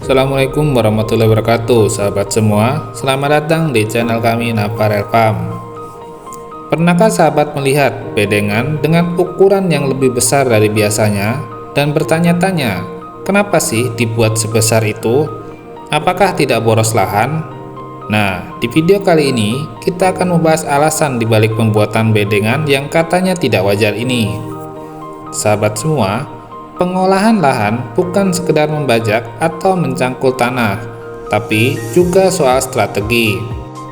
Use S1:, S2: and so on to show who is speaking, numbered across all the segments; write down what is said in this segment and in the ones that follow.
S1: Assalamualaikum warahmatullahi wabarakatuh, sahabat semua. Selamat datang di channel kami Navarel Farm. Pernahkah sahabat melihat bedengan dengan ukuran yang lebih besar dari biasanya dan bertanya-tanya, kenapa sih dibuat sebesar itu? Apakah tidak boros lahan? Nah, di video kali ini kita akan membahas alasan dibalik pembuatan bedengan yang katanya tidak wajar ini. Sahabat semua, pengolahan lahan bukan sekedar membajak atau mencangkul tanah, tapi juga soal strategi.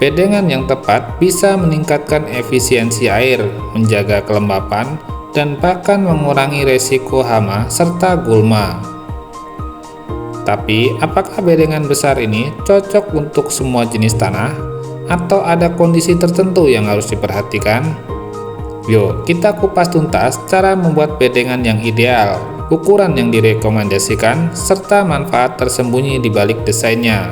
S1: Bedengan yang tepat bisa meningkatkan efisiensi air, menjaga kelembapan, dan bahkan mengurangi resiko hama serta gulma. Tapi, apakah bedengan besar ini cocok untuk semua jenis tanah? Atau ada kondisi tertentu yang harus diperhatikan? Yuk, kita kupas tuntas cara membuat bedengan yang ideal, ukuran yang direkomendasikan, serta manfaat tersembunyi di balik desainnya.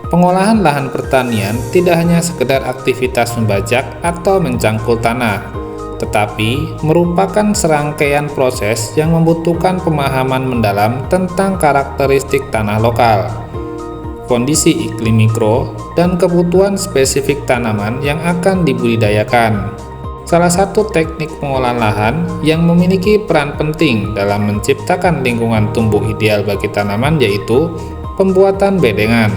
S1: Pengolahan lahan pertanian tidak hanya sekedar aktivitas membajak atau mencangkul tanah, tetapi merupakan serangkaian proses yang membutuhkan pemahaman mendalam tentang karakteristik tanah lokal, kondisi iklim mikro, dan kebutuhan spesifik tanaman yang akan dibudidayakan. Salah satu teknik pengolahan lahan yang memiliki peran penting dalam menciptakan lingkungan tumbuh ideal bagi tanaman yaitu pembuatan bedengan.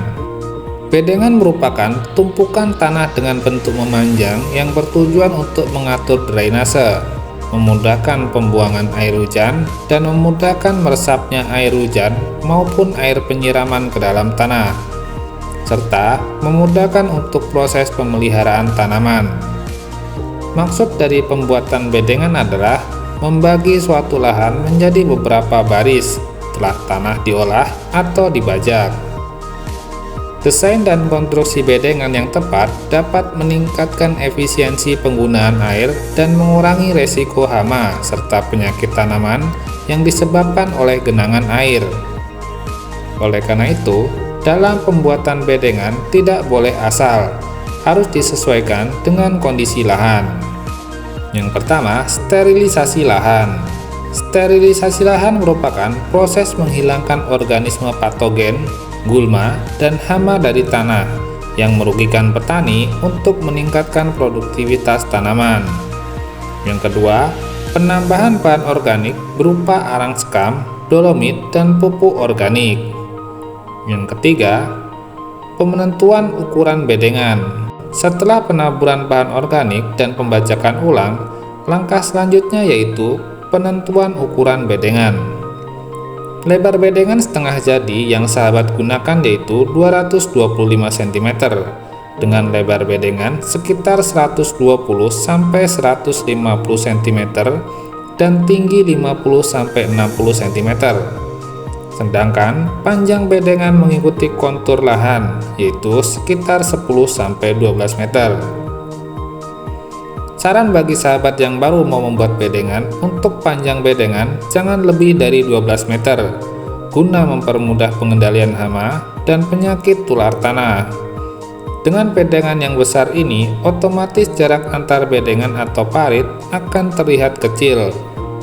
S1: Bedengan merupakan tumpukan tanah dengan bentuk memanjang yang bertujuan untuk mengatur drainase, memudahkan pembuangan air hujan, dan memudahkan meresapnya air hujan maupun air penyiraman ke dalam tanah, serta memudahkan untuk proses pemeliharaan tanaman. Maksud dari pembuatan bedengan adalah membagi suatu lahan menjadi beberapa baris setelah tanah diolah atau dibajak. Desain dan konstruksi bedengan yang tepat dapat meningkatkan efisiensi penggunaan air dan mengurangi resiko hama serta penyakit tanaman yang disebabkan oleh genangan air. Oleh karena itu, dalam pembuatan bedengan tidak boleh asal, harus disesuaikan dengan kondisi lahan. Yang pertama, sterilisasi lahan. Sterilisasi lahan merupakan proses menghilangkan organisme patogen, gulma, dan hama dari tanah yang merugikan petani untuk meningkatkan produktivitas tanaman. Yang kedua, penambahan bahan organik berupa arang sekam, dolomit, dan pupuk organik. Yang ketiga, penentuan ukuran bedengan. Setelah penaburan bahan organik dan pembajakan ulang, langkah selanjutnya yaitu penentuan ukuran bedengan. Lebar bedengan setengah jadi yang sahabat gunakan yaitu 225 cm dengan lebar bedengan sekitar 120-150 cm dan tinggi 50-60 cm. Sedangkan panjang bedengan mengikuti kontur lahan yaitu sekitar 10-12 meter. Saran bagi sahabat yang baru mau membuat bedengan, untuk panjang bedengan jangan lebih dari 12 meter, guna mempermudah pengendalian hama dan penyakit tular tanah. Dengan bedengan yang besar ini, otomatis jarak antar bedengan atau parit akan terlihat kecil,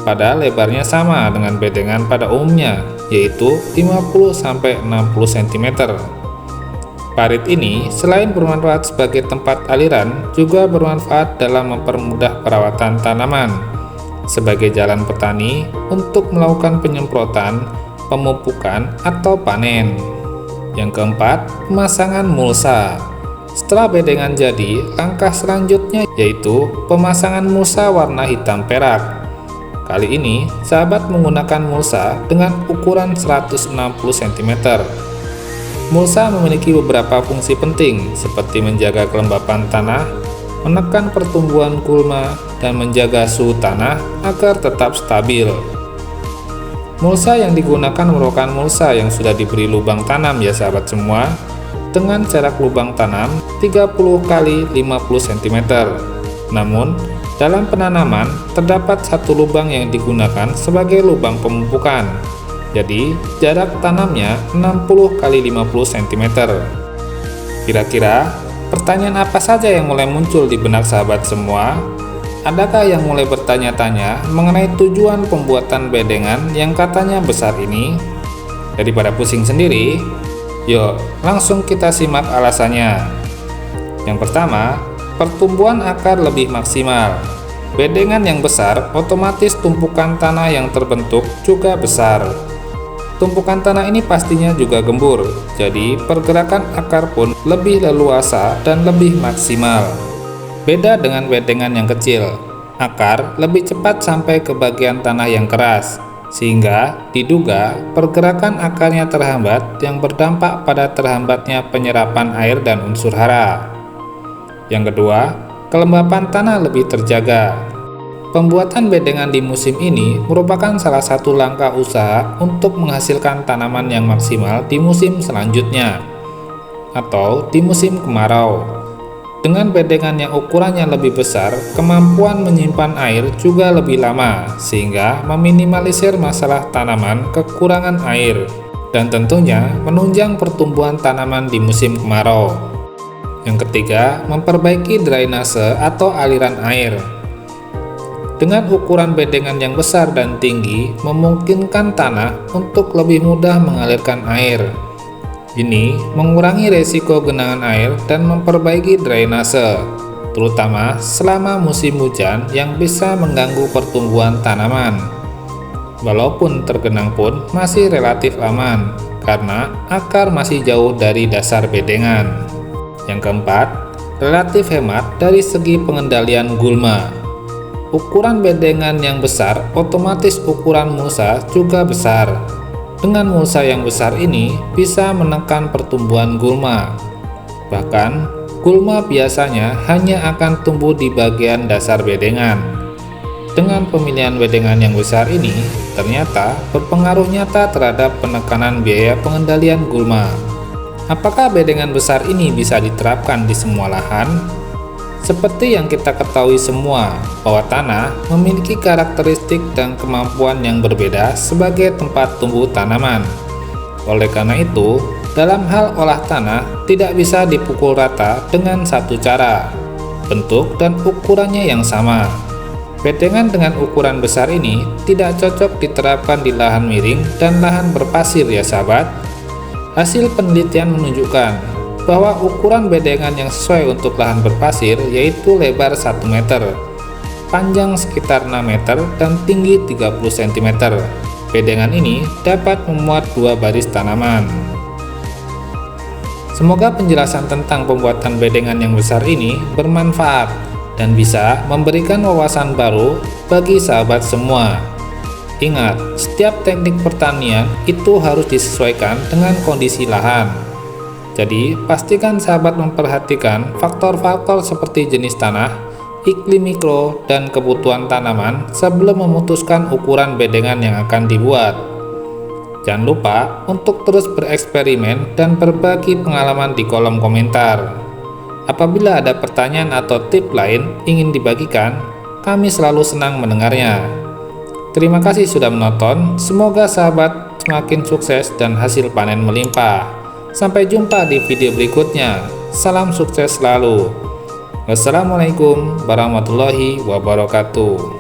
S1: padahal lebarnya sama dengan bedengan pada umumnya, yaitu 50-60 cm. Parit ini selain bermanfaat sebagai tempat aliran, juga bermanfaat dalam mempermudah perawatan tanaman sebagai jalan petani untuk melakukan penyemprotan, pemupukan, atau panen. Yang keempat, pemasangan mulsa. Setelah bedengan jadi, langkah selanjutnya yaitu pemasangan mulsa warna hitam perak. Kali ini, sahabat menggunakan mulsa dengan ukuran 160 cm. Mulsa memiliki beberapa fungsi penting seperti menjaga kelembapan tanah, menekan pertumbuhan gulma, dan menjaga suhu tanah agar tetap stabil. Mulsa yang digunakan merupakan mulsa yang sudah diberi lubang tanam ya sahabat semua, dengan jarak lubang tanam 30 x 50 cm. Namun, Dalam penanaman, terdapat satu lubang yang digunakan sebagai lubang pemupukan. Jadi, jarak tanamnya 60 x 50 cm. Kira-kira, pertanyaan apa saja yang mulai muncul di benak sahabat semua? Adakah yang mulai bertanya-tanya mengenai tujuan pembuatan bedengan yang katanya besar ini? Daripada pusing sendiri, yuk langsung kita simak alasannya. Yang pertama, pertumbuhan akar lebih maksimal. Bedengan yang besar otomatis tumpukan tanah yang terbentuk juga besar. Tumpukan tanah ini pastinya juga gembur, jadi pergerakan akar pun lebih leluasa dan lebih maksimal. Beda dengan bedengan yang kecil, akar lebih cepat sampai ke bagian tanah yang keras, sehingga diduga pergerakan akarnya terhambat yang berdampak pada terhambatnya penyerapan air dan unsur hara. Yang kedua, kelembapan tanah lebih terjaga. Pembuatan bedengan di musim ini merupakan salah satu langkah usaha untuk menghasilkan tanaman yang maksimal di musim selanjutnya atau di musim kemarau. Dengan bedengan yang ukurannya lebih besar, kemampuan menyimpan air juga lebih lama, sehingga meminimalisir masalah tanaman kekurangan air dan tentunya menunjang pertumbuhan tanaman di musim kemarau. Yang ketiga, memperbaiki drainase atau aliran air. Dengan ukuran bedengan yang besar dan tinggi, memungkinkan tanah untuk lebih mudah mengalirkan air. Ini mengurangi resiko genangan air dan memperbaiki drainase, terutama selama musim hujan yang bisa mengganggu pertumbuhan tanaman. Walaupun tergenang pun masih relatif aman, karena akar masih jauh dari dasar bedengan. Yang keempat, relatif hemat dari segi pengendalian gulma. Ukuran bedengan yang besar, otomatis ukuran mulsa juga besar. Dengan mulsa yang besar ini bisa menekan pertumbuhan gulma. Bahkan, gulma biasanya hanya akan tumbuh di bagian dasar bedengan. Dengan pemilihan bedengan yang besar ini, ternyata berpengaruh nyata terhadap penekanan biaya pengendalian gulma. Apakah bedengan besar ini bisa diterapkan di semua lahan? Seperti yang kita ketahui semua, bahwa tanah memiliki karakteristik dan kemampuan yang berbeda sebagai tempat tumbuh tanaman. Oleh karena itu, dalam hal olah tanah tidak bisa dipukul rata dengan satu cara, bentuk dan ukurannya yang sama. Bedengan dengan ukuran besar ini tidak cocok diterapkan di lahan miring dan lahan berpasir ya sahabat. Hasil penelitian menunjukkan bahwa ukuran bedengan yang sesuai untuk lahan berpasir yaitu lebar 1 meter, panjang sekitar 6 meter, dan tinggi 30 cm. Bedengan ini dapat memuat 2 baris tanaman. Semoga penjelasan tentang pembuatan bedengan yang besar ini bermanfaat dan bisa memberikan wawasan baru bagi sahabat semua. Ingat, setiap teknik pertanian itu harus disesuaikan dengan kondisi lahan. Jadi, pastikan sahabat memperhatikan faktor-faktor seperti jenis tanah, iklim mikro, dan kebutuhan tanaman sebelum memutuskan ukuran bedengan yang akan dibuat. Jangan lupa untuk terus bereksperimen dan berbagi pengalaman di kolom komentar. Apabila ada pertanyaan atau tips lain ingin dibagikan, kami selalu senang mendengarnya. Terima kasih sudah menonton, semoga sahabat semakin sukses dan hasil panen melimpah. Sampai jumpa di video berikutnya, salam sukses selalu. Wassalamualaikum warahmatullahi wabarakatuh.